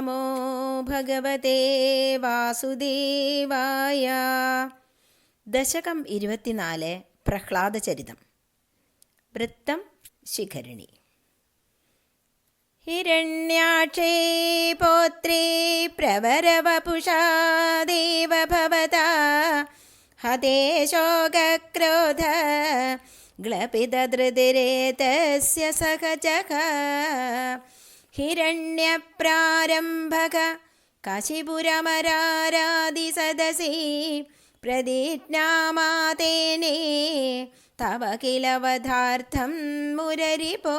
നമോ ഭഗവതേ വാസുദേവായ. ദശകം 24. പ്രഹ്ലാദചരിതം. വൃത്തം ശിഖരിണി. ഹിരണ്യാക്ഷേ പൗത്രേ പ്രവരവപുഷാ ദേവ ഭവതാ ഹതേ ശോകക്രോധ ഗ്ലപിതധൃതിരേതസ്യ സഹജഃ. ഹിരണ്യപ്രാരംഭക കാശിപുരമരാരാദിസദസി പ്രതിജ്ഞാമാതേനേ തവ കില വധാർത്ഥം മുരരിപോ.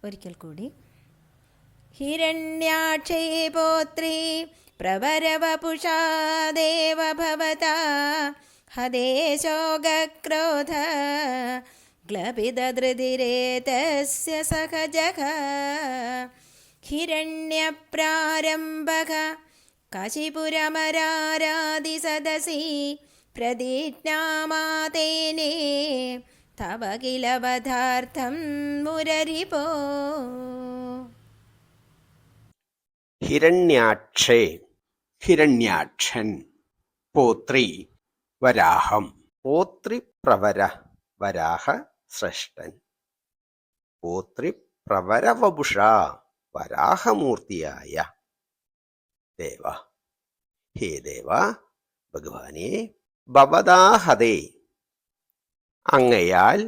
ഒരിക്കൽ കൂടി. ഹിരണ്യാക്ഷേ പൗത്രേ പ്രവരവപുഷാ ദേവ ഭവതാ ഹതേ ശോകക്രോധ ഗ്ലപിതധൃതിരേതസ്യ സഹജഃ. ഹിരണ്യപ്രാരംഭക കാശിപുരമരാരാദിസദസി പ്രതിജ്ഞാമാതേനേ തവ കില വധാർത്ഥം മുരരിപോ. ഹിരണ്യാക്ഷേ ഹിരണ്യാക്ഷൻ. പോത്രി വരാഹം. പോത്രി പ്രവര വരാഹ ശ്രേഷ്ഠൻ. പോത്രി പ്രവരവപുഷ വരാഹമൂർത്തിയായ ദേവ. ഹേ ദേവ ഭഗവാനെ, ഭവതാഹതേ അങ്ങയാൽ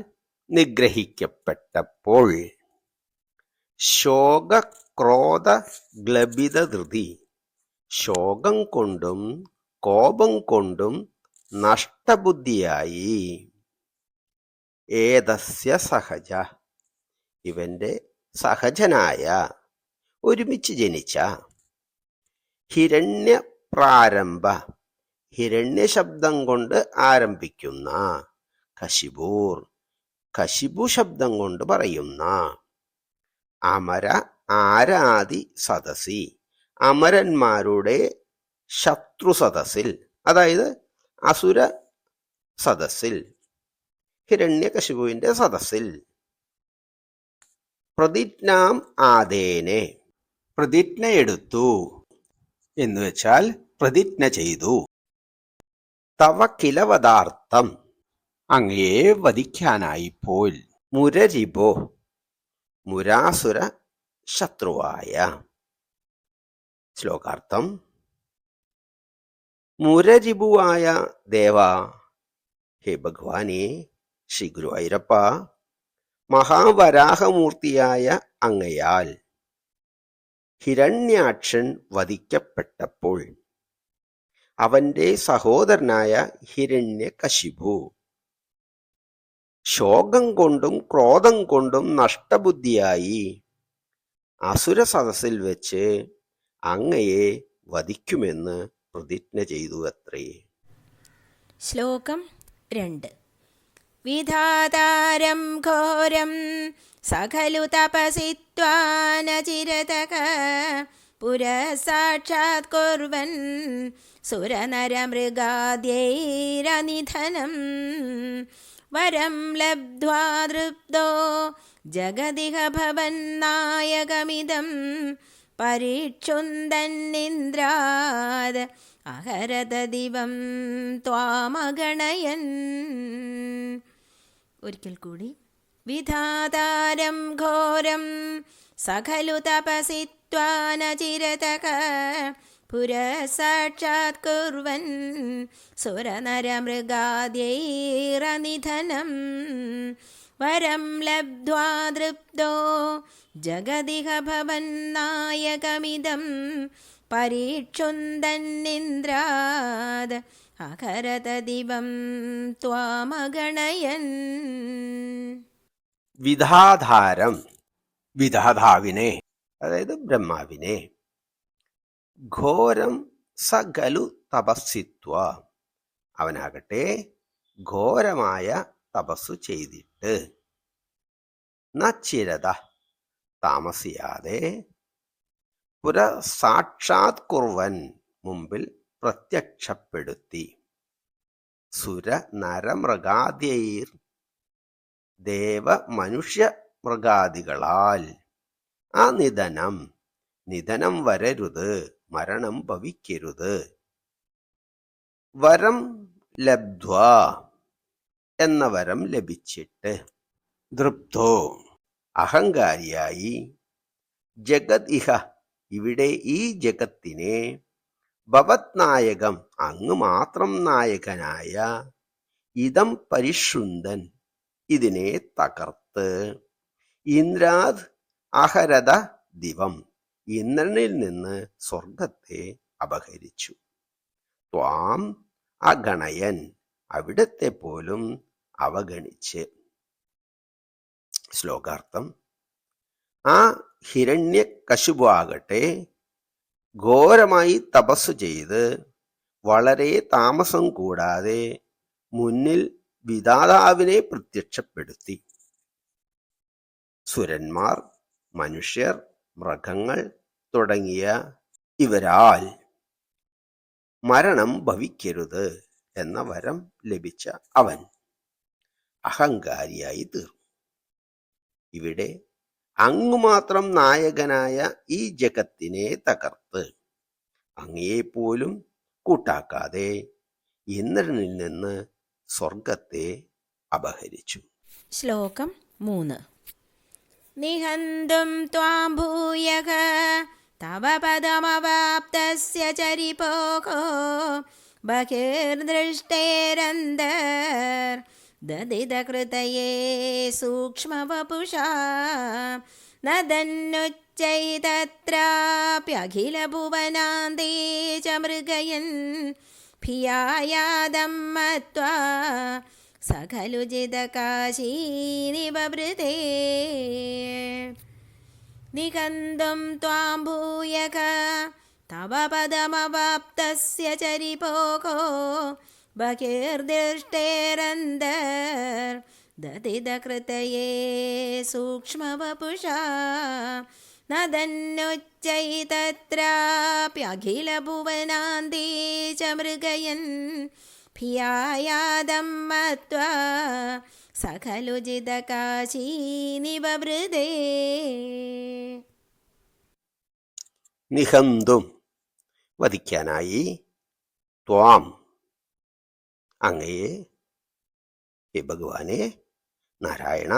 നിഗ്രഹിക്കപ്പെട്ടപ്പോൾ ശോകക്രോധ ഗ്ലപിതധൃതി ശോകം കൊണ്ടും കോപം കൊണ്ടും നഷ്ടബുദ്ധിയായി ഏതസ്യ സഹജ ഇവന്റെ സഹജനായ ഒരുമിച്ച് ജനിച്ച ഹിരണ്യ പ്രാരംഭ ഹിരണ്യ ശബ്ദം കൊണ്ട് ആരംഭിക്കുന്ന കശിപൂർ കശിപു ശബ്ദം കൊണ്ട് പറയുന്ന അമര ആരാദി സദസി അമരന്മാരുടെ ശത്രു സദസ്സിൽ, അതായത് അസുര സദസ്സിൽ, ഹിരണ്യകശിപുവിന്റെ സദസ്സിൽ പ്രതിജ്ഞാം ആദേനെ പ്രതിജ്ഞയെടുത്തു എന്ന് വെച്ചാൽ പ്രതിജ്ഞ ചെയ്തു. തവ കിലവദാർത്ഥം അങ്ങയെ വധിക്കാനായിപ്പോൾ മുരരിപോ മുരാസുര ശത്രുവായ. ശ്ലോകാർത്ഥം. മുരരിപുവായ ദേവ, ഹേ ഭഗവാനെ ശ്രീ ഗുരുവായൂരപ്പ, മഹാവരാഹമൂർത്തിയായ അങ്ങയാൽ ഹിരണ്യാക്ഷൻ വധിക്കപ്പെട്ടപ്പോൾ അവന്റെ സഹോദരനായ ഹിരണ്യകശിപു ശോകം കൊണ്ടും ക്രോധം കൊണ്ടും നഷ്ടബുദ്ധിയായി അസുര സദസ്സിൽ വെച്ച് അങ്ങയെ വധിക്കുമെന്ന് പ്രതിജ്ഞ ചെയ്തു അത്രേ. ശ്ലോകം 2. വിധാതാരം ഘോരം സഖലു തപസിത്വാനചിരതഃ പുരഃസാക്ഷാത് കുർവൻ സുരനരമൃഗാദ്യൈരനിധനം. വരം ലബ്ധ്വാ തൃപ്തോ ജഗദിഹ ഭവന്നായകമിദം പരീക്ഷുന്ദന്നിന്ദ്രാദ് അഹരത ദിവം ത്വാമഗണയൻ. ഒരിക്കൽ കൂടി. വിധാതാരം ഘോരം സഖലു തപസിത്വാനചിരതഃ പുരഃസാക്ഷാത് കുർവൻ സുരനരമൃഗാദ്യൈരനിധനം. വരം ലബ്ധ്വാ തൃപ്തോ ജഗദിഹ ഭവന്നായകമിദം പരീക്ഷുന്ദന്നിന്ദ്രാദ് അഹരത ദിവം ത്വാമഗണയൻ. വിധാധാരം വിധാതാവിനെ, അതായത് ബ്രഹ്മാവിനെ. ഘോരം സകലു തപസ്സിത്വ അവനാകട്ടെ ഘോരമായ തപസ്സു ചെയ്തിട്ട് നച്ചിരത താമസിയാതെ പുരഃസാക്ഷാത് കുർവൻ മുമ്പിൽ പ്രത്യക്ഷപ്പെടുത്തി സുര നരമൃഗാദ്യൈർ ദേവ മനുഷ്യ മൃഗാദികളാൽ ആ നിധനം വരരുത്, മരണം ഭവിക്കരുത്. വരം ലബ്ധ്വാ എന്ന വരം ലഭിച്ചിട്ട്, ദൃപ്തോ അഹങ്കാരിയായി, ജഗത് ഇഹ ഇവിടെ ഈ ജഗത്തിനെ, ഭവത് നായകം അങ്ങ് മാത്രം നായകനായ, ഇതം പരിശുന്ധൻ ഇതിനെ തകർത്ത്, ഇന്ദ്രാത് അഹരത ദിവം ഇന്ദ്രനിൽ നിന്ന് സ്വർഗത്തെ അപഹരിച്ചു, ത്വാം അഗണയൻ അവിടത്തെ പോലും അവഗണിച്ച്. ശ്ലോകാർത്ഥം: ആ ഹിരണ്യകശിപുവാകട്ടെ ഘോരമായി തപസ്സു ചെയ്ത് വളരെ താമസം കൂടാതെ മുന്നിൽ വിധാതാവിനെ പ്രത്യക്ഷപ്പെടുത്തി. സുരന്മാർ, മനുഷ്യർ, മൃഗങ്ങൾ തുടങ്ങിയ ഇവരാൽ മരണം ഭവിക്കരുത് എന്ന വരം ലഭിച്ച അവൻ അഹങ്കാരിയായി തീർന്നു. ഇവിടെ അങ്ങുമാത്രം നായകനായ ഈ ജഗത്തിനെ തകർത്ത് അങ്ങയെപ്പോലും കൂട്ടാക്കാതെ ഇന്ദ്രനിൽ നിന്ന് സ്വർഗത്തെ അപഹരിച്ചു. ശ്ലോകം 3. നിഹന്തും ത്വാം ഭൂയഃ തവ പദമവാപ്തസ്യ ചരിപോകോ ബഹിർദൃഷ്ടേരന്തർ ദദിതകൃതയേ സൂക്ഷ്മവപുഷാ നദന്നുച്ചൈതത്രാപ്യഖിലഭുവനാന്തേ ച മൃഗയൻ ഭിയായാദം മത്വാ സഖലു ജിതകാശീനിവൃതേ. നികന്തും ത്വാം ഭൂയഃ തവ പദമവാപ്തസ്യ ചരിപോകോ ബഹിർദൃഷ്ടേരന്തർ ദദിതകൃതയേ സൂക്ഷ്മവപുഷാ നദന്നുച്ചൈതത്രാപ്യഖിലഭുവനാന്തേ ച മൃഗയൻ ഭിയായാദം മത്വാ സഖലു ജിതകാശീനിവൃതേ. നിഹന്തും വധിക്കാനായി, ത്വാം അങ്ങയെ, ഹേ ഭഗവാനെ നാരായണ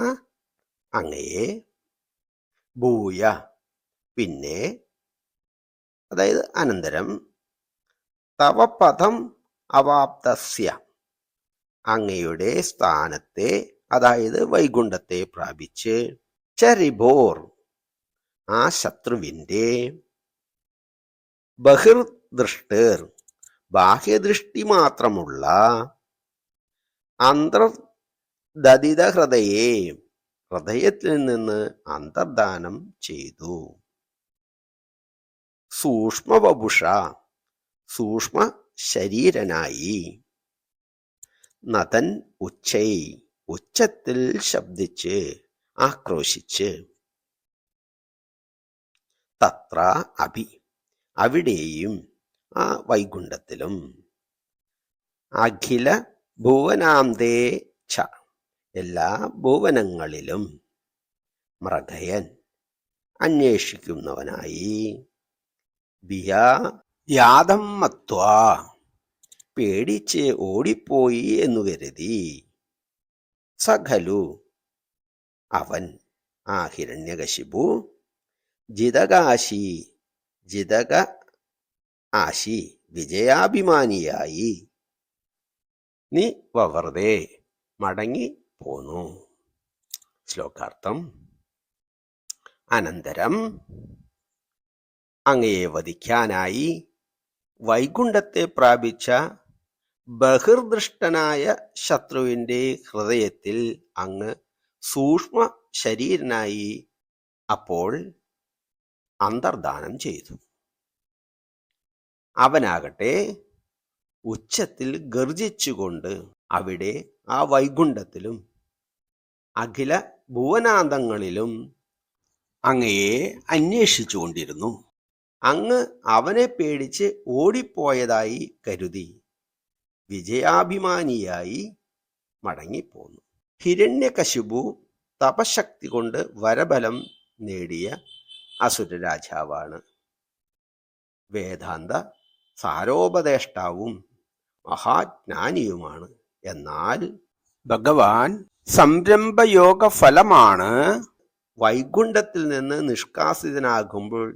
അങ്ങയെ, ഭൂയ പിന്നെ, അതായത് അനന്തരം, തവ പദം അവാപ്തസ്യ അങ്ങയുടെ സ്ഥാനത്തെ, അതായത് വൈകുണ്ഠത്തെ പ്രാപിച്ച്, ചരിബോർ ആ ശത്രുവിൻ്റെ, ബഹിർദൃഷ്ടർ ബാഹ്യദൃഷ്ടി മാത്രമുള്ള, അന്തർദദിത ഹൃദയെ ഹൃദയത്തിൽ നിന്ന് അന്തർദാനം ചെയ്തു, സൂക്ഷ്മവപുഷ സൂക്ഷ്മ ശരീരനായി, നതൻ ഉച്ചത്തിൽ ശബ്ദിച്ച് ആക്രോശിച്ച്, തത്ര അഭി അവിടെയും ആ വൈകുണ്ഠത്തിലും, അഖില ഭുവനാന്തേ ച എല്ലാ ഭുവനങ്ങളിലും, മൃഗയൻ അന്വേഷിക്കുന്നവനായി, യാദം മത്വാ പേടിച്ച് ഓടിപ്പോയി എന്നു കരുതി, സഖലു അവൻ ആ ഹിരണ്യകശിപു, ജിതക ആശി വിജയാഭിമാനിയായി വവർതെ മടങ്ങി പോന്നു. ശ്ലോകാർത്ഥം: അനന്തരം അങ്ങയെ വധിക്കാനായി വൈകുണ്ഠത്തെ പ്രാപിച്ച ബഹിർദൃഷ്ടനായ ശത്രുവിൻ്റെ ഹൃദയത്തിൽ അങ്ങ് സൂക്ഷ്മ ശരീരനായി അപ്പോൾ അന്തർദാനം ചെയ്തു. അവനാകട്ടെ ഉച്ചത്തിൽ ഗർജിച്ചുകൊണ്ട് അവിടെ ആ വൈകുണ്ഠത്തിലും അഖില ഭുവനാന്തങ്ങളിലും അങ്ങയെ അന്വേഷിച്ചു കൊണ്ടിരുന്നു. അങ്ങ് അവനെ പേടിച്ച് ഓടിപ്പോയതായി കരുതി വിജയാഭിമാനിയായി മടങ്ങിപ്പോന്നു. ഹിരണ്യകശിപു തപശക്തി കൊണ്ട് വരബലം നേടിയ അസുരരാജാവാണ്. വേദാന്ത സാരോപദേഷ്ടാവും മഹാജ്ഞാനിയുമാണ്. എന്നാൽ ഭഗവാൻ സംരംഭയോഗ ഫലമാണ് വൈകുണ്ഠത്തിൽ നിന്ന് നിഷ്കാസിതനാകുമ്പോൾ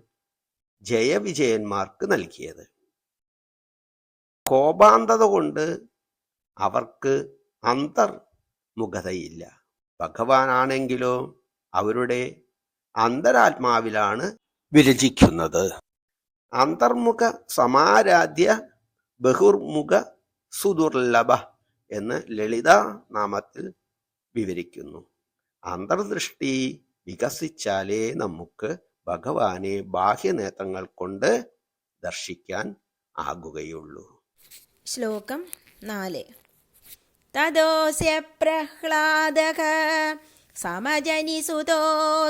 ജയവിജയന്മാർക്ക് നൽകിയത്. കോപാന്തത കൊണ്ട് അവർക്ക് അന്തർമുഖതയില്ല. ഭഗവാനാണെങ്കിലോ അവരുടെ അന്തരാത്മാവിലാണ് വിരചിക്കുന്നത്. അന്തർമുഖ സമാരാധ്യ ബഹുർമുഖ സുദുർലഭ എന്ന് ലളിത നാമത്തിൽ വിവരിക്കുന്നു. അന്തർദൃഷ്ടി വികസിച്ചാലേ നമുക്ക് ഭഗവാനെ ബാഹ്യനേത്രങ്ങൾ കൊണ്ട് ദർശിക്കാൻ ആകുകയുള്ളൂ. ശ്ലോകം 4. തദോസ്യ പ്രഹ്ലാദഃ സമജനിസുതോ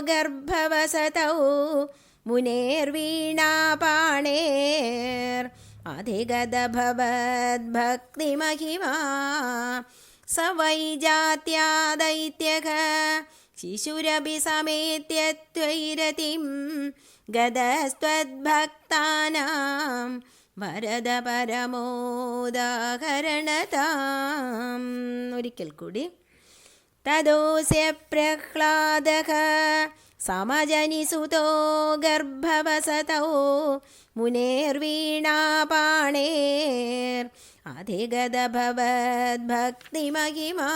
ഗർഭവസതൗ മുനേർവീണാപാണേർ അധിഗതഭവദ്ഭക്തിമഹിമാ സ വൈ ജാത്യാ ദൈത്യഃ ശിശുരപി സമേത്യ ത്വൈരതിം ഗതസ്ത്വദ്ഭക്താനാം വരദ പരമോദാഹരണതാം. ഒരിക്കൽ കൂടി. തദോസ്യ പ്രഹ്ലാദഃ സമജനിസുതോ ഗർഭവസതൗ മുനേർവീണാപാണേർ അധിഗതഭവദ്ഭക്തിമഹിമാ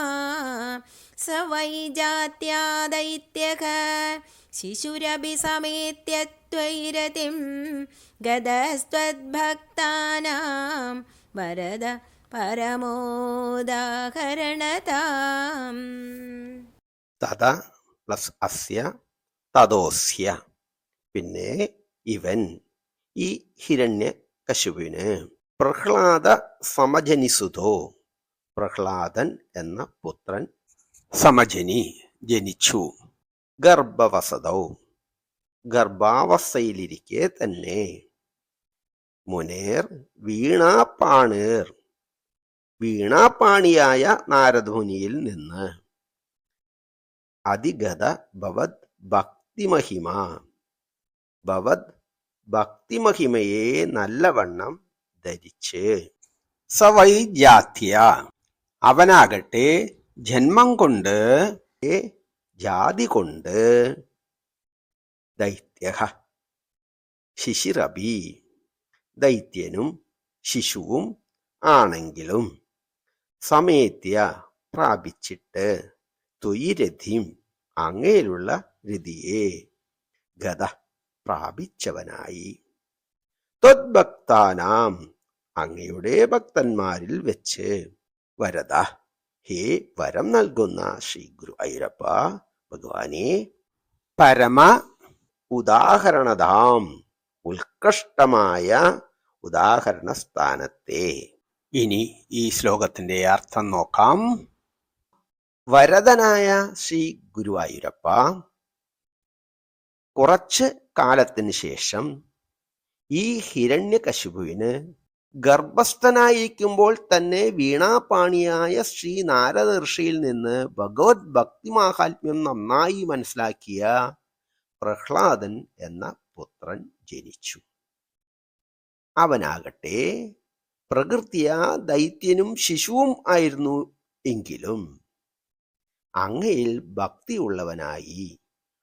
സ വൈ ജാത്യാ ദൈത്യഃ ശിശുരപി സമേത്യ ത്വൈരതിം ഗതസ്ത്വദ്ഭക്താനാം വരദ പരമോദാഹരണതാം. തഥ പ്ലസ് അസ്യ തദോസ്യ. പിന്നെ ഇവൻ, ഈ ഹിരണ്യകശിപുവിന് പ്രഹ്ലാദ സമജനിസുതോ, പ്രഹ്ലാദൻ എന്ന പുത്രൻ സമജനി ജനിച്ചു. ഗർഭവസതൗ, ഗർഭാവസ്ഥയിലിരിക്കെ തന്നെ. മുനേർ വീണാപാണേർ, വീണാപാണിയായ നാരദമുനിയിൽ നിന്ന്. അധിഗത ഭവത് ഭക്തിമഹിമ, ഭവത് ഭക്തിമഹിമയെ നല്ലവണ്ണം ധരിച്ച്. സവൈ ജാത്യ, അവനാകട്ടെ ജന്മം കൊണ്ട്, ജാതി കൊണ്ട്. ദൈത്യഃ ശിശിരപി, ദൈത്യനും ശിശുവും ആണെങ്കിലും. സമേത്യ പ്രാപിച്ചിട്ട്. ത്വയിരഥിം അങ്ങയിലുള്ള രതിയെ. ഗത പ്രാപിച്ചവനായി. ത്വദ്ഭക്താനാം അങ്ങയുടെ ഭക്തന്മാരിൽ വെച്ച്. വരദ ഹേ വരം നൽകുന്ന ശ്രീ ഗുരു അയ്യപ്പ ഭഗവാനെ. പരമ ഉദാഹരണതാം ഉത്കൃഷ്ടമായ ഉദാഹരണ സ്ഥാനത്തെ. ഇനി ഈ ശ്ലോകത്തിന്റെ അർത്ഥം നോക്കാം. വരദനായ ശ്രീ ഗുരുവായൂരപ്പ കുറച്ച് കാലത്തിന് ശേഷം ഈ ഹിരണ്യകശിപുവിന് ഗർഭസ്ഥനായിരിക്കുമ്പോൾ തന്നെ വീണാപാണിയായ ശ്രീ നാരദ ഋഷിയിൽ നിന്ന് ഭഗവത് ഭക്തി മാഹാത്മ്യം നന്നായി മനസ്സിലാക്കിയ പ്രഹ്ലാദൻ എന്ന പുത്രൻ ജനിച്ചു. അവനാകട്ടെ പ്രകൃതിയ ദൈത്യനും ശിശുവും ആയിരുന്നു എങ്കിലും അങ്ങയിൽ ഭക്തിയുള്ളവനായി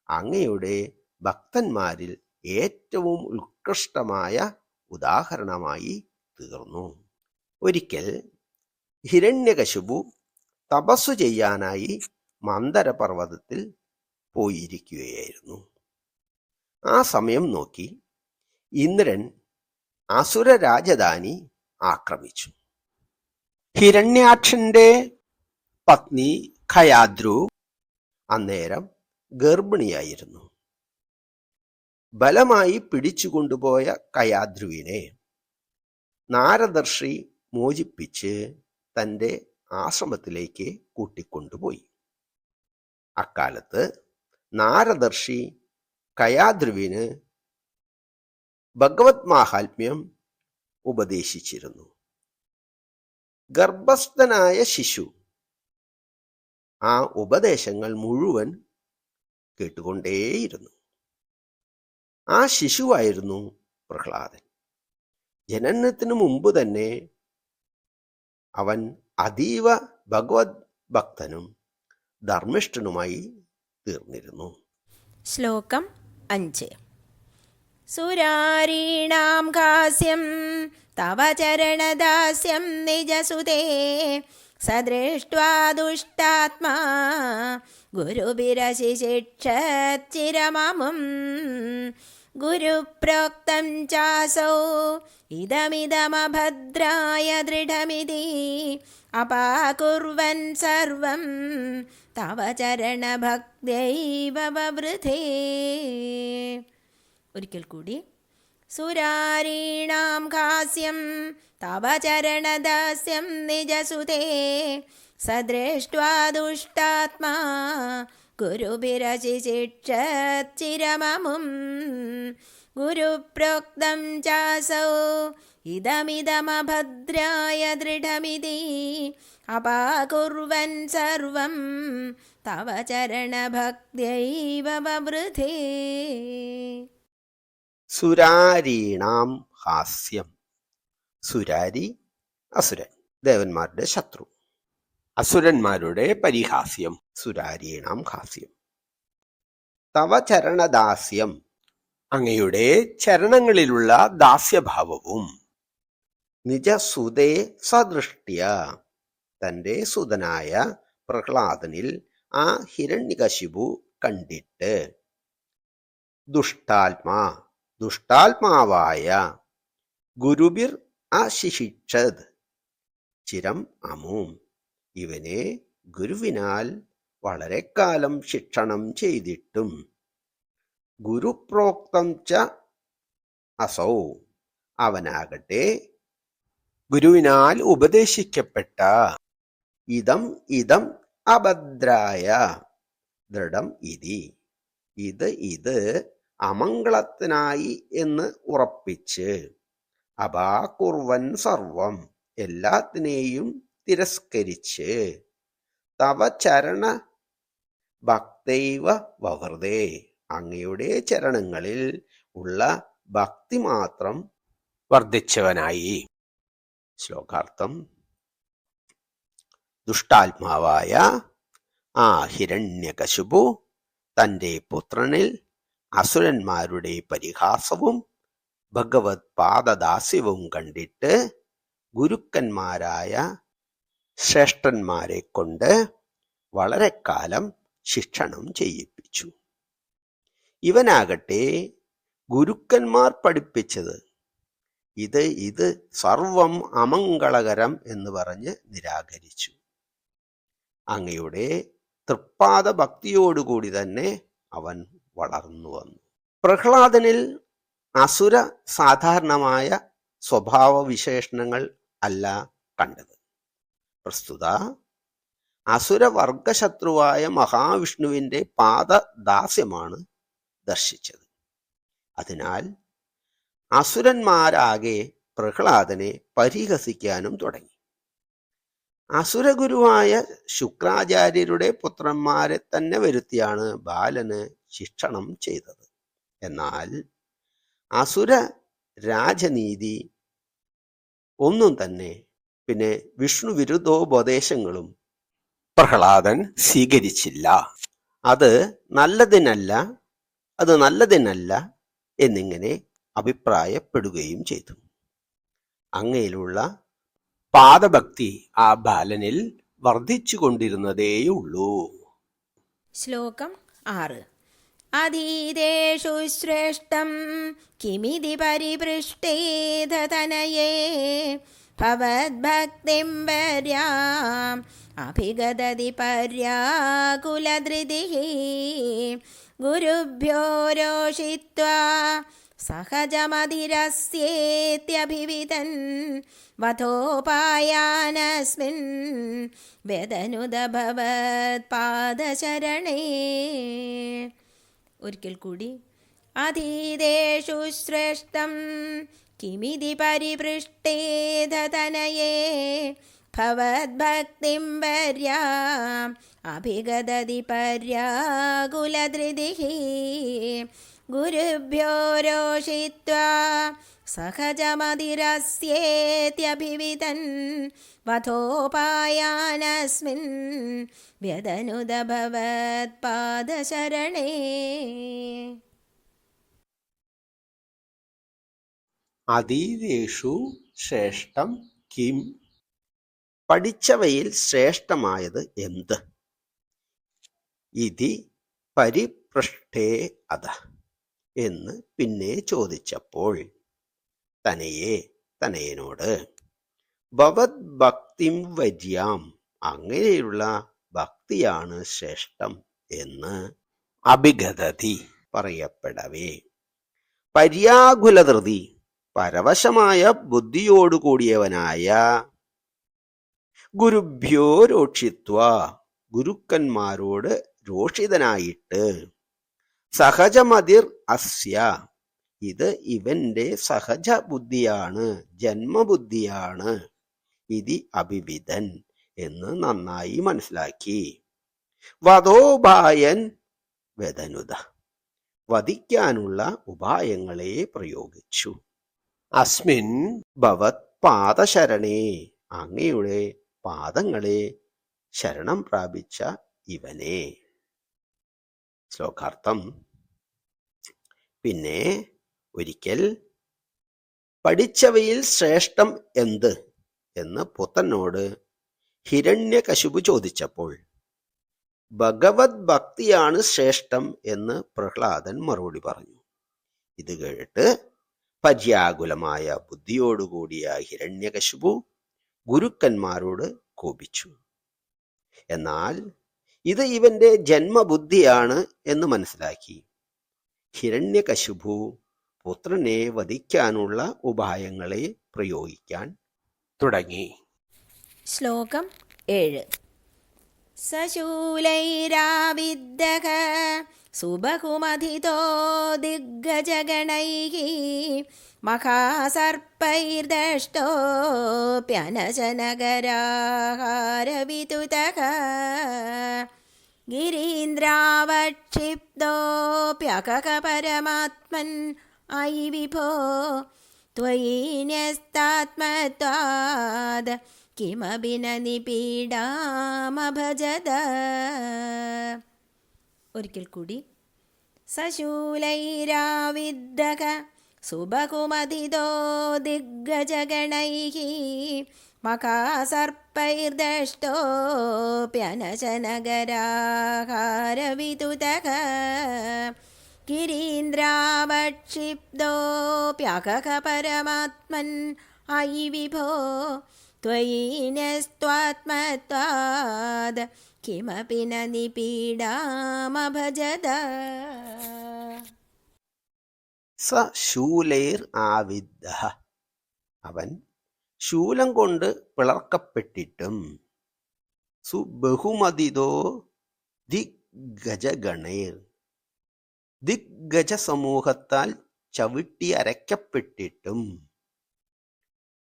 അങ്ങയുടെ ഭക്തന്മാരിൽ ഏറ്റവും ഉത്കൃഷ്ടമായ ഉദാഹരണമായി തീർന്നു. ഒരിക്കൽ ഹിരണ്യകശിപു തപസ്സു ചെയ്യാനായി മന്ദരപർവ്വതത്തിൽ പോയിരിക്കുകയായിരുന്നു. ആ സമയം നോക്കി ഇന്ദ്രൻ അസുര രാജധാനി ആക്രമിച്ചു. ഹിരണ്യാക്ഷന്റെ പത്നി ഖയാദ്രു അന്നേരം ഗർഭിണിയായിരുന്നു. ബലമായി പിടിച്ചുകൊണ്ടുപോയ ഖയാദ്രുവിനെ നാരദർഷി മോചിപ്പിച്ച് തൻ്റെ ആശ്രമത്തിലേക്ക് കൂട്ടിക്കൊണ്ടുപോയി. അക്കാലത്ത് നാരദർഷി ഖയാദ്രുവിന് ഭഗവത് മാഹാത്മ്യം ഉപദേശിച്ചിരുന്നു. ഗർഭസ്ഥനായ ശിശു ആ ഉപദേശങ്ങൾ മുഴുവൻ കേട്ടുകൊണ്ടേയിരുന്നു. ആ ശിശുവായിരുന്നു പ്രഹ്ലാദൻ. ജനനത്തിനു മുമ്പ് തന്നെ അവൻ അതീവ ഭഗവത് ഭക്തനും ധർമ്മിഷ്ഠനുമായി തീർന്നിരുന്നു. ശ്ലോകം 5. സുരാരീണാം ഹാസ്യം തവ ചരണദാസ്യം നിജസുതേ സദൃഷ്ട്വാ ദുഷ്ടാത്മാ ഗുരുഭിരശിശിക്ഷച്ചിരമമും ഗുരുപ്രോക്തം ചാസൗ ഇദമിദമഭദ്രായ ദൃഢമിതി അപാകുർവൻ സർവം തവ ചരണഭക്ത്യൈവ വവൃഥേ. ഒരിക്കൽ കൂടി. സുരാരീണാം ഹാസ്യം തവ ചരണദാസ്യം നിജസുതേ സദൃഷ്ട്വാ ദുഷ്ടാത്മാ ഗുരുഭിരശിശിക്ഷച്ചിരമമും ഗുരുപ്രോക്തം ചാസൗ ഇദമിദമഭദ്രായ ദൃഢമിതി അപാകുർവൻ സർവം തവ ചരണഭക്ത്യൈവ വവൃഥേ. സുരാരീണാം ഹാസ്യം. സുരാരി അസുരൻ, ദേവന്മാരുടെ ശത്രു. അസുരന്മാരുടെ പരിഹാസ്യം. സുരാരീണാം ഹാസ്യം. തവ ചരണദാസ്യം, അങ്ങയുടെ ചരണങ്ങളിലുള്ള ദാസ്യഭാവവും. നിജസുതേ സദൃഷ്ട്യ, തന്റെ സുതനായ പ്രഹ്ലാദനിൽ ആ ഹിരണ്യകശിപു കണ്ടിട്ട്. ദുഷ്ടാത്മാ, ദുഷ്ടാത്മാവായ. ഗുരുബിർ അശിഷിക്ഷത് ചിരം അമും, ഇവനെ ഗുരുവിനാൽ വളരെ കാലം ശിക്ഷണം ചെയ്തിട്ടും. ഗുരുപ്രോക്തം ച അസൗ, അവനാകട്ടെ ഗുരുവിനാൽ ഉപദേശിക്കപ്പെട്ട. ഇതം ഇതം അഭദ്രായ ദൃഢം ഇതി, ഇത് അമംഗളത്തിനായി എന്ന് ഉറപ്പിച്ച്. അപാകുർവൻ സർവം, എല്ലാത്തിനെയും തിരസ്കരിച്ച്. തവ ചരണ ഭക്തൈവ വവൃതേ, അങ്ങയുടെ ചരണങ്ങളിൽ ഉള്ള ഭക്തി മാത്രം വർദ്ധിച്ചവനായി. ശ്ലോകാർത്ഥം. ദുഷ്ടാത്മാവായ ആ ഹിരണ്യകശിപു തന്റെ പുത്രനിൽ അസുരന്മാരുടെ പരിഹാസവും ഭഗവത് പാദദാസ്യവും കണ്ടിട്ട് ഗുരുക്കന്മാരായ ശ്രേഷ്ഠന്മാരെ കൊണ്ട് വളരെ കാലം ശിക്ഷണം ചെയ്യിപ്പിച്ചു. ഇവനാകട്ടെ ഗുരുക്കന്മാർ പഠിപ്പിച്ചത് ഇത് സർവം അമംഗളകരം എന്ന് പറഞ്ഞ് നിരാകരിച്ചു. അങ്ങയുടെ തൃപ്പാദ ഭക്തിയോടുകൂടി തന്നെ അവൻ വളർന്നു വന്നു. പ്രഹ്ലാദനിൽ അസുര സാധാരണമായ സ്വഭാവവിശേഷണങ്ങൾ അല്ല കണ്ടത്. പ്രസ്തുത അസുരവർഗശത്രുവായ മഹാവിഷ്ണുവിന്റെ പാദദാസ്യമാണ് ദർശിച്ചത്. അതിനാൽ അസുരന്മാരാകെ പ്രഹ്ലാദനെ പരിഹസിക്കാനും തുടങ്ങി. അസുരഗുരുവായ ശുക്രാചാര്യരുടെ പുത്രന്മാരെ തന്നെ വരുത്തിയാണ് ബാലന് ശിക്ഷണം ചെയ്തത്. എന്നാൽ അസുര രാജനീതി ഒന്നും തന്നെ, പിന്നെ വിഷ്ണു വിരുദ്ധോപദേശങ്ങളും പ്രഹ്ലാദൻ സ്വീകരിച്ചില്ല. അത് നല്ലതിനല്ല എന്നിങ്ങനെ അഭിപ്രായപ്പെടുകയും ചെയ്തു. അങ്ങയിലുള്ള പാദഭക്തി ആ ബാലനിൽ വർദ്ധിച്ചുകൊണ്ടിരുന്നതേയുള്ളൂ. ശ്ലോകം 6. അധീതേഷു ശ്രേഷ്ഠം കിമിതി പരിപൃഷ്ടേധതനയേ ഭവദ്ഭക്തിം വര്യാം അഭിഗദതി പര്യാകുലധൃതിഃ ഗുരുഭ്യോ രോഷിത്വാ സഹജമധിരസ്യേത്യഭിവിതൻ വധോപായാനസ്മിൻ വ്യദനുദ ഭവത്പാദശരണേ. ഒരിക്കൽ കൂടി. അധീതേഷു ശ്രേഷ്ഠം കിമിതി പരിപൃഷ്ടേധതനയേ ഭവദ്ഭക്തിം വര്യാം അഭിഗദതി പര്യാകുലധൃതിഃ ഗുരുഭ്യോ രോഷിത്വാ സഹജമതിരസ്യേത്യഭിവിതൻ വധോപായാനസ്മിൻ വ്യതനുദ ഭവത്പാദശരണേ. അതീതേഷു ശ്രേഷ്ഠം കിം? പഠിച്ചവയിൽ ശ്രേഷ്ഠമായത് എന്ത്? ഇതി പരിപൃഷ്ടേ അത എന്ന് പിന്നെ ചോദിച്ചപ്പോൾ തനയനോട് ഭവത് ഭക്തിം വര്യാം, അങ്ങനെയുള്ള ഭക്തിയാണ് ശ്രേഷ്ഠം എന്ന് അഭിഗതതി പറയപ്പെടവേ, പര്യാകുലധൃതി പരവശമായ ബുദ്ധിയോടുകൂടിയവനായ ഗുരുഭ്യോ രോക്ഷിത്വ ഗുരുക്കന്മാരോട് രോഷിതനായിട്ട് സഹജമതിർ അസ്യ ഇത് ഇവന്റെ സഹജ ബുദ്ധിയാണ്, ജന്മബുദ്ധിയാണ്, ഇതി അഭിവിദൻ എന്ന് നന്നായി മനസ്സിലാക്കി. വധോപായൻ വ്യതനുത വധിക്കാനുള്ള ഉപായങ്ങളെ പ്രയോഗിച്ചു. അസ്മിൻ ഭവത് പാദശരണേ അങ്ങയുടെ പാദങ്ങളെ ശരണം പ്രാപിച്ച ഇവനെ. ശ്ലോകാർത്ഥം. പിന്നെ ഒരിക്കൽ പഠിച്ചവയിൽ ശ്രേഷ്ഠം എന്ത് എന്ന് പുത്രനോട് ഹിരണ്യകശിപു ചോദിച്ചപ്പോൾ ഭഗവത് ഭക്തിയാണ് ശ്രേഷ്ഠം എന്ന് പ്രഹ്ലാദൻ മറുപടി പറഞ്ഞു. ഇത് കേട്ട് പര്യാകുലമായ ബുദ്ധിയോടുകൂടിയ ഹിരണ്യകശിപു ഗുരുക്കന്മാരോട് കോപിച്ചു. എന്നാൽ ഇത് ഇവന്റെ ജന്മബുദ്ധിയാണ് എന്ന് മനസ്സിലാക്കി ഹിരണ്യകശിപു പുത്രനെ വധിക്കാനുള്ള ഉപായങ്ങളെ പ്രയോഗിക്കാൻ തുടങ്ങി. ശ്ലോകം 7. സശൂലൈരാവിദ്ദഃ സുബഹുമധിതോ ദിഗ്ഗജഗണൈഃ മഹാസർപ്പൈർദഷ്ടോപ്യനശനഗരാഹാരവിതുതഃ ഗിരീന്ദ്രാവക്ഷിപ്തോപ്യകഃ പരമാത്മൻ അയി വിഭോ ത്വയി ന്യസ്താത്മത്വാദ് കിമപി ന നിപീഡാമഭജത. ഒരിക്കൽ കൂടി. സശൂലൈരാവിദ്ദഃ സുബഹുമധിതോ ദിഗ്ഗജഗണൈഃ മഹാസർപ്പൈർദഷ്ടോപ്യനശനഗരാഹാരവിതുതഃ ഗിരീന്ദ്രാവക്ഷിപ്തോപ്യകഃ പരമാത്മൻ അയി വിഭോ ത്വയി ന്യസ്ത്വാത്മത്വാദ് കിമപി ന നിപീഡാമഭജത. സ ശൂലൈർ ആവിദ്ദഃ അവൻ ശൂലം കൊണ്ട് പിളർക്കപ്പെട്ടിട്ടും സുബഹുമതിതോ ദിഗ്ഗജഗണൈർ ദിഗ്ഗജ സമൂഹത്താൽ ചവിട്ടി അരയ്ക്കപ്പെട്ടിട്ടും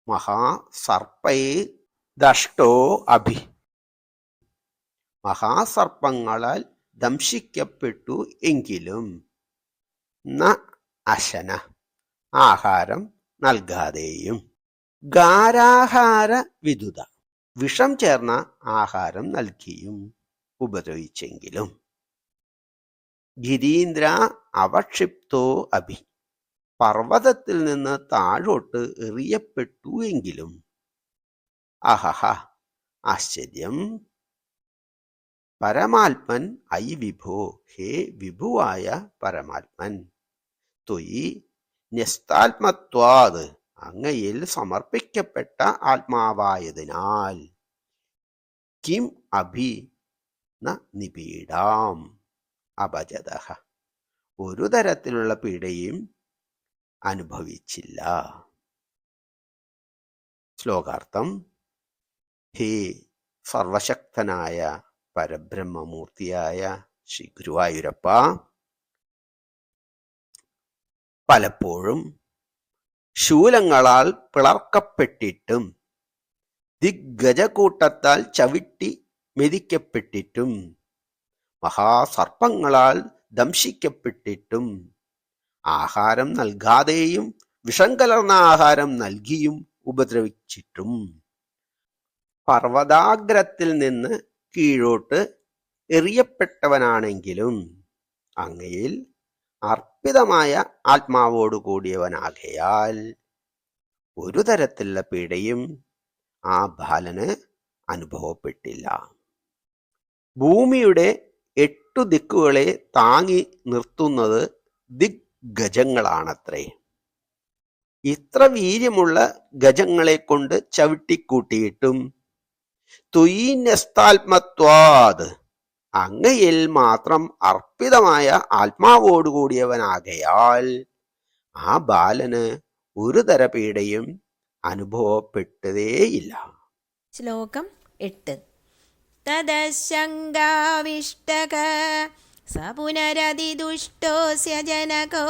മഹാസർപ്പൈ ദഷ്ടോ അഭി മഹാസർപ്പങ്ങളാൽ ദംശിക്കപ്പെട്ടു എങ്കിലും ന അശന ആഹാരം നൽകാതെയും ഗാരാഹാര വിദുത വിഷം ചേർന്ന ആഹാരം നൽകിയും ഉപദ്രവിച്ചെങ്കിലും ഗിരീന്ദ്ര അവക്ഷിപ്തോ അഭി പർവ്വതത്തിൽ നിന്ന് താഴോട്ട് എറിയപ്പെട്ടു എങ്കിലും അഹഹ ആശ്ചര്യം പരമാത്മൻ ഐ വിഭോ ഹേ വിഭുവായ പരമാത്മൻ ത്വയി ന്യസ്താത്മത്വാത് അങ്ങയിൽ സമർപ്പിക്കപ്പെട്ട ആത്മാവായതിനാൽ കിം അഭി ന നിപീഡാം അഭജതഃ ഒരു തരത്തിലുള്ള പീഡയും അനുഭവിച്ചില്ല. ശ്ലോകാർത്ഥം. ഹേ സർവശക്തനായ പരബ്രഹ്മമൂർത്തിയായ ശ്രീ ഗുരുവായൂരപ്പ, പലപ്പോഴും ശൂലങ്ങളാൽ പിളർക്കപ്പെട്ടിട്ടും ദിഗ്ഗജകൂട്ടത്താൽ ചവിട്ടി മെതിക്കപ്പെട്ടിട്ടും മഹാസർപ്പങ്ങളാൽ ദംശിക്കപ്പെട്ടിട്ടും ആഹാരം നൽകാതെയും വിഷം കലർന്ന ആഹാരം നൽകിയും ഉപദ്രവിച്ചിട്ടും പർവ്വതാഗ്രത്തിൽ നിന്ന് കീഴോട്ട് എറിയപ്പെട്ടവനാണെങ്കിലും അങ്ങയിൽ അർപ്പിതമായ ആത്മാവോടു കൂടിയവനാകയാൽ ഒരു തരത്തിലുള്ള പീഡയും ആ ബാലന് അനുഭവപ്പെട്ടില്ല. ഭൂമിയുടെ 8 ദിക്കുകളെ താങ്ങി നിർത്തുന്നത് ദിഗ്ഗജങ്ങളാണത്രേ. ഇത്ര വീര്യമുള്ള ഗജങ്ങളെ കൊണ്ട് ചവിട്ടിക്കൂട്ടിയിട്ടും തുയീന്യസ്താത്മത്വാത് അങ്ങയിൽ മാത്രം അർപ്പിതമായ ആത്മാവോടുകൂടിയവനാകയാൽ ആ ബാലന് ഒരു തര പീഡയും അനുഭവപ്പെട്ടതേയില്ല. ശ്ലോകം 8. തദശങ്കാവിഷ്ടക സ പുനരതിദുഷ്ടോസ്യ ജനകോ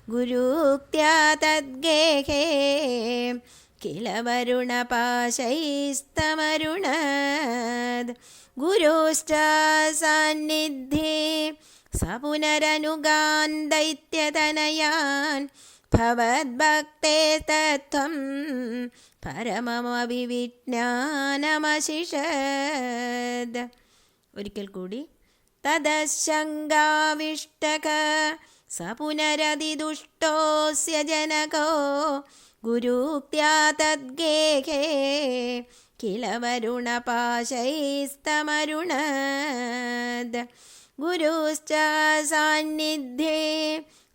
ഗുരുക്ത്യാ തദ്ഗേഹേ കില വരുണപാശൈസ്തമരുണദ് ഗുരുശ്ച സാന്നിധ്യേ സ പുനരനുഗാൻ ദൈത്യതനയാൻ ഭവദ്ഭക്തേ തത്വം പരമമവിവിജ്ഞാനമശിഷത്. ഒരിക്കൽ കൂടി. തദശങ്കാവിഷ്ടക സ പുനരതിദുഷ്ടോസ്യ ജനകോ ഗുരുക്ത്യാ തദ്ഗേഹേ കില വരുണപാശൈസ്തമരുണദ് ഗുരുശ്ച സാന്നിധ്യേ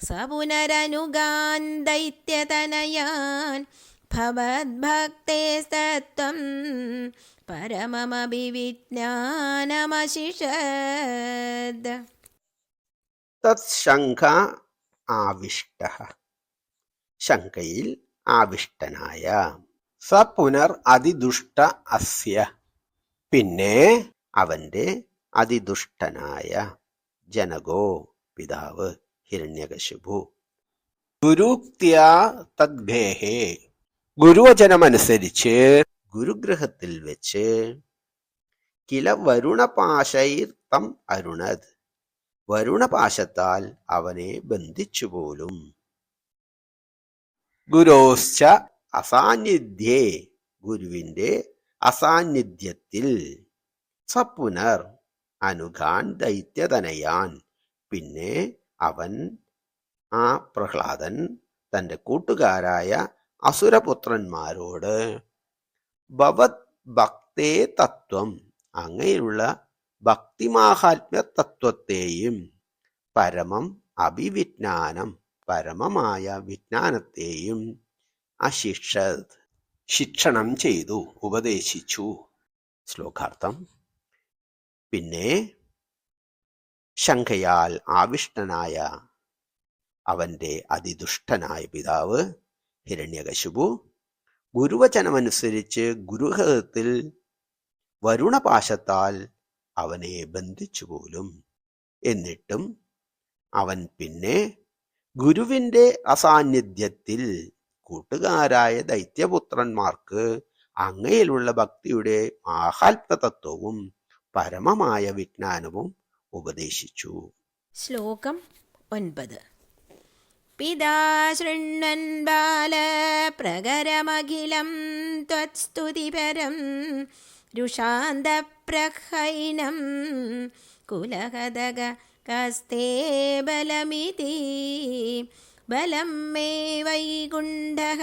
സ പുനരനുഗാൻ ദൈത്യതനയാൻ ഭവദ്ഭക്തേ തത്വം പരമമവിവിജ്ഞാനമശിഷത്. തത്ശങ്ക ആവിഷ്ടഃ ശങ്കയിൽ ആവിഷ്ടനായ സ പുനർ അതിദുഷ്ട അസ്യ പിന്നെ അവന്റെ അതിദുഷ്ടനായ ജനകോ പിതാവ് ഹിരണ്യകശിപു ഗുരുക്ത്യാ തദ്ഗേഹേ ഗുരുവചനമനുസരിച്ച് ഗുരുഗൃഹത്തിൽ വെച്ച് കില വരുണപാശൈർത്തം അരുണത് വരുണപാശത്താൽ അവനെ ബന്ധിച്ചുപോലും ഗുരോശ്ച അസാന്നിധ്യേ ഗുരുവിന്റെ അസാന്നിധ്യത്തിൽ സപുനർ അനുഗാൻ ദൈത്യതനയാൻ പിന്നെ അവൻ ആ പ്രഹ്ലാദൻ തന്റെ കൂട്ടുകാരായ അസുരപുത്രന്മാരോട് ഭവത് ഭക്തേ തത്വം അങ്ങനെയുള്ള ഭക്തിമാഹാത്മ്യ തത്വത്തെയും പരമം അഭിവിജ്ഞാനം പരമമായ വിജ്ഞാനത്തെയും അശിക്ഷത് ശിക്ഷണം ചെയ്തു ഉപദേശിച്ചു. ശ്ലോകാർത്ഥം. പിന്നെ ശങ്കയാൽ ആവിഷ്ടനായ അവന്റെ അതിദുഷ്ടനായ പിതാവ് ഹിരണ്യകശിപു ഗുരുവചനമനുസരിച്ച് ഗുരുഗൃഹത്തിൽ വരുണപാശത്താൽ അവനെ ബന്ധിച്ചുപോലും എന്നിട്ടും അവൻ പിന്നെ ഗുരുവിന്റെ അസാന്നിധ്യത്തിൽ കൂട്ടുകാരായ ദൈത്യപുത്രന്മാർക്ക് അങ്ങയിലുള്ള ഭക്തിയുടെ മാഹാത്മ്യതത്വവും പരമമായ വിജ്ഞാനവും ഉപദേശിച്ചു. ശ്ലോകം 9. പിതാ ശൃണ്വൻ ബാല പ്രകരമഖിലം ത്വത്സ്തുതിപരം രുഷാന്തപ്രഹൈനം കുലഹദഗ കസ്തേ ബലമിതി ബലം മേ വൈകുണ്ഠഃ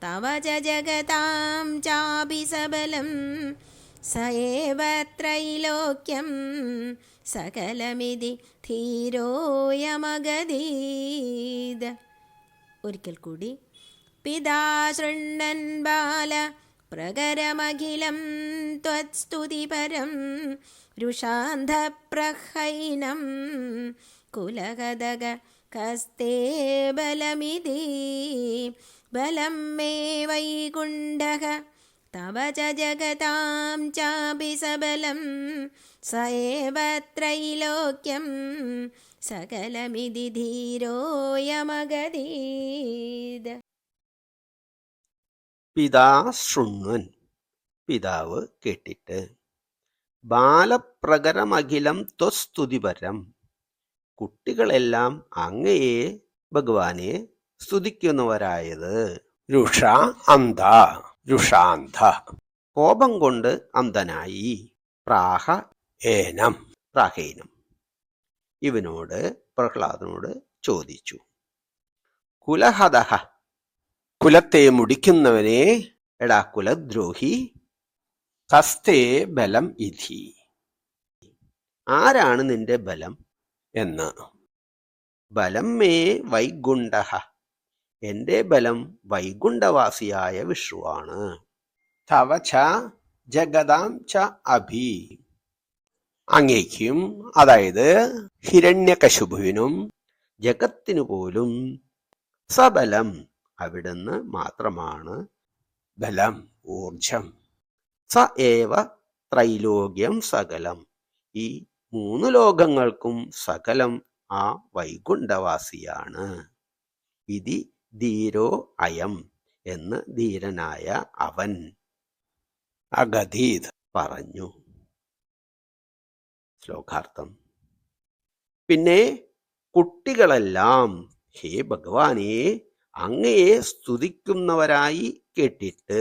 തവ ച ജഗതാം ചാപി സബലം സ ഏവ ത്രൈലോക്യം സകലമിതി ധീരോയമഗതീത്. ഒരിക്കൽ കൂടി. പിതാ ശൃണ്വൻ ബാല പ്രകരമഖിലം ത്വത്സ്തുതിപരം രുഷാന്തപ്രഹൈനം കുലഹദഗ കസ്തേ ബലമിതി ബലം മേ വൈകുണ്ഠഃ തവ ച ജഗതാം ചാപി സബലം സ ഏവ ത്രൈലോക്യം സകലമിതി ധീരോയമഗതീത്. പിതാ ശൃണ്വൻ പിതാവ് കേട്ടിട്ട് ബാലപ്രകരമഖിലം ത്വസ്തുതിപരം കുട്ടികളെല്ലാം അങ്ങയെ ഭഗവാനെ സ്തുതിക്കുന്നവരായത്. രുഷ അന്ധ, രുഷാന്ധ, കോപം കൊണ്ട് അന്ധനായി. പ്രാഹ ഏനം, പ്രാഹേനം. ഇവനോട് പ്രഹ്ലാദനോട് ചോദിച്ചു. കുലഹതഹ, കുലത്തെ മുടിക്കുന്നവനെ, എടാ കുലദ്രോഹി, കസ്തേ ബലം ഇധി, ആരാണ് നിന്റെ ബലം എന്ന്. ബലം മേ വൈകുണ്ഠഃ, എന്റെ ബലം വൈകുണ്ഠവാസിയായ വിഷ്ണുവാണ്. തവ ച ജഗതാം ച അഭി, അങ്ങേക്കും, അതായത് ഹിരണ്യകശിപുവിനും ജഗത്തിനു പോലും സബലം, അവിടുന്ന് മാത്രമാണ് ബലം, ഊർജം. സ ഏവ ത്രൈലോക്യം സകലം, ഈ 3 ലോകങ്ങൾക്കും സകലം ആ വൈകുണ്ഠവാസിയാണ്. ഇതി ധീരോ അയം, എന്ന് ധീരനായ അവൻ അഗധീത് പറഞ്ഞു. ശ്ലോകാർത്ഥം. പിന്നെ കുട്ടികളെല്ലാം ഹേ ഭഗവാനെ അങ്ങയെ സ്തുതിക്കുന്നവരായി കേട്ടിട്ട്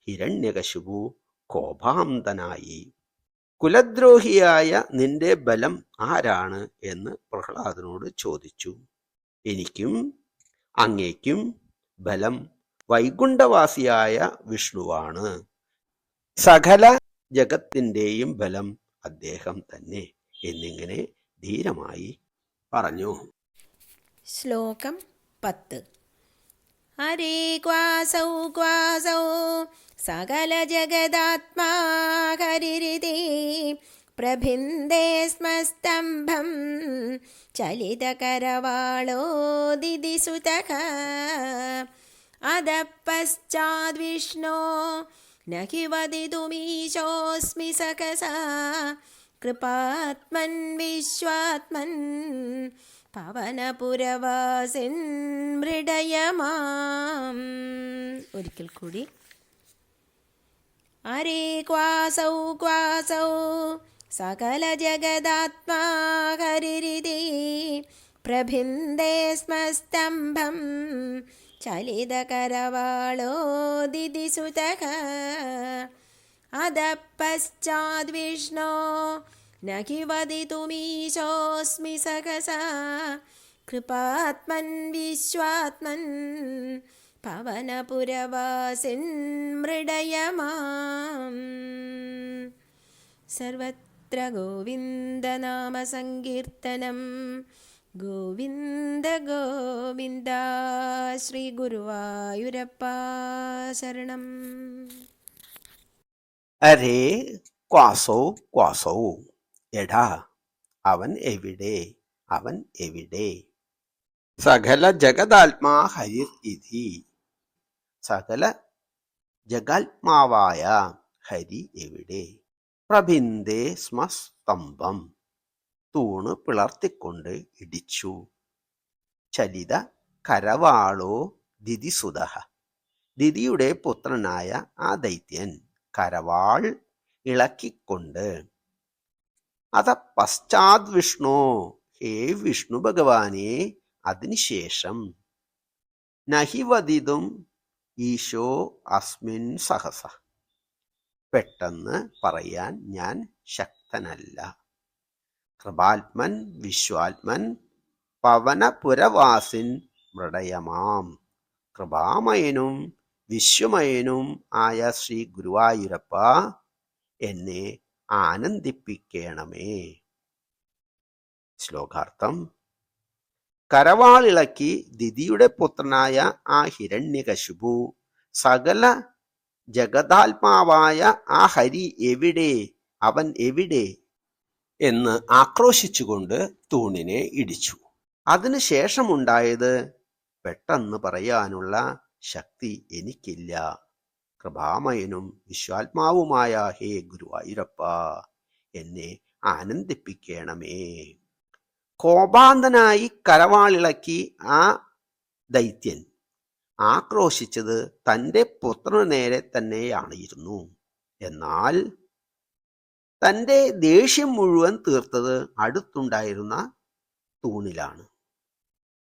ഹിരണ്യകശിപു കോപാന്തനായി. കുലദ്രോഹിയായ നിന്റെ ബലം ആരാണ് എന്ന് പ്രഹ്ലാദനോട് ചോദിച്ചു. എനിക്കും അങ്ങേക്കും ബലം വൈകുണ്ഠവാസിയായ വിഷ്ണുവാണ്. സകല ജഗത്തിൻ്റെയും ബലം അദ്ദേഹം തന്നെ എന്നിങ്ങനെ ധീരമായി പറഞ്ഞു. ശ്ലോകം 10. ഹരേ ക്വാസൗ ക്വാസൗ സകല ജഗദാത്മാ ഹരിരിതി പ്രഭിന്ദേ സ്മസ്തംഭം ചലിതകരവാളോ ദിദിസുതഃ അധഃ പശ്ചാദ്വിഷ്ണോ ന ഹി വദിതുമീശോऽസ്മി സഖസാ കൃപാത്മൻ വിശ്വാത്മൻ പവനപുരവാസിൻ മൃഡയമാം. ഒരിക്കൽ കൂടി. ഹരേ ക്വാസൗ ക്വാസൗ സകല ജഗദാത്മാ ഹരിരിതി പ്രഭിന്ദേ സ്മസ്തംഭം ചലിതകരവാളോ ദിദിസുതഃ അധഃ പശ്ചാദ്വിഷ്ണോ ന ഹി വദിതുമീശോऽസ്മി സഖസാ കൃപാത്മൻ വിശ്വാത്മൻ പവനപുരവാസിൻ മൃഡയമാം. സർവത്ര ഗോവിന്ദനാമസങ്കീർത്തനം. ഗോവിന്ദ ഗോവിന്ദ. ശ്രീ ഗുരുവായൂരപ്പ ശരണം. അരേ ക്വാസൗ ക്വാസൗ, എടാ അവൻ എവിടെ, അവൻ എവിടെ. സകല ജഗദാത്മാ ഹരിർ ഇതി, സകല ജഗാത്മാവായ ഹരി എവിടെ. പ്രഭിന്ദേ സ്മസ്തംഭം, തൂണ് പിളർത്തിക്കൊണ്ട് ഇടിച്ചു. ചലിത കരവാളോ ദിദിസുതഃ, ദിദിയുടെ പുത്രനായ ആ ദൈത്യൻ കരവാൾ ഇളക്കിക്കൊണ്ട്. അത പശ്ചാത് വിഷ്ണു, ഹേ വിഷ്ണു ഭഗവാനെ അതിനുശേഷം. നഹി വദിതും ഈശോ അസ്മിൻ സഹസ, പെട്ടെന്ന് പറയാൻ ഞാൻ ശക്തനല്ല. കൃപാത്മൻ വിശ്വാത്മൻ പവനപുരവാസിൻ മൃഡയമാം, കൃപാമയനും വിശ്വമയനും ആയ ശ്രീ ഗുരുവായൂരപ്പ എന്നെ ആനന്ദിപ്പിക്കണമേ. ശ്ലോകാർത്ഥം. കരവാളിളക്കി ദിദിയുടെ പുത്രനായ ആ ഹിരണ്യകശിപു സകല ജഗദാത്മാവായ ആ ഹരി എവിടെ, അവൻ എവിടെ എന്ന് ആക്രോശിച്ചുകൊണ്ട് തൂണിനെ ഇടിച്ചു. അതിനുശേഷമുണ്ടായത് പെട്ടെന്ന് പറയാനുള്ള ശക്തി എനിക്കില്ല. കൃപാമയനും വിശ്വാത്മാവുമായ ഹേ ഗുരുവായൂരപ്പ എന്നെ ആനന്ദിപ്പിക്കണമേ. കോപാന്തനായി കരവാളിളക്കി ആ ദൈത്യൻ ആക്രോശിച്ചത് തൻ്റെ പുത്രനു നേരെ തന്നെയാണിരുന്നു. എന്നാൽ തൻ്റെ ദേഷ്യം മുഴുവൻ തീർത്തത് അടുത്തുണ്ടായിരുന്ന തൂണിലാണ്.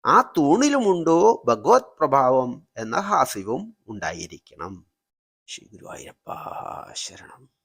ആ തൂണിലുമുണ്ടോ ഭഗവത് പ്രഭാവം എന്ന ഹാസ്യവും ഉണ്ടായിരിക്കണം. ശ്രീ ഗുരുവായൂരപ്പ ശരണം.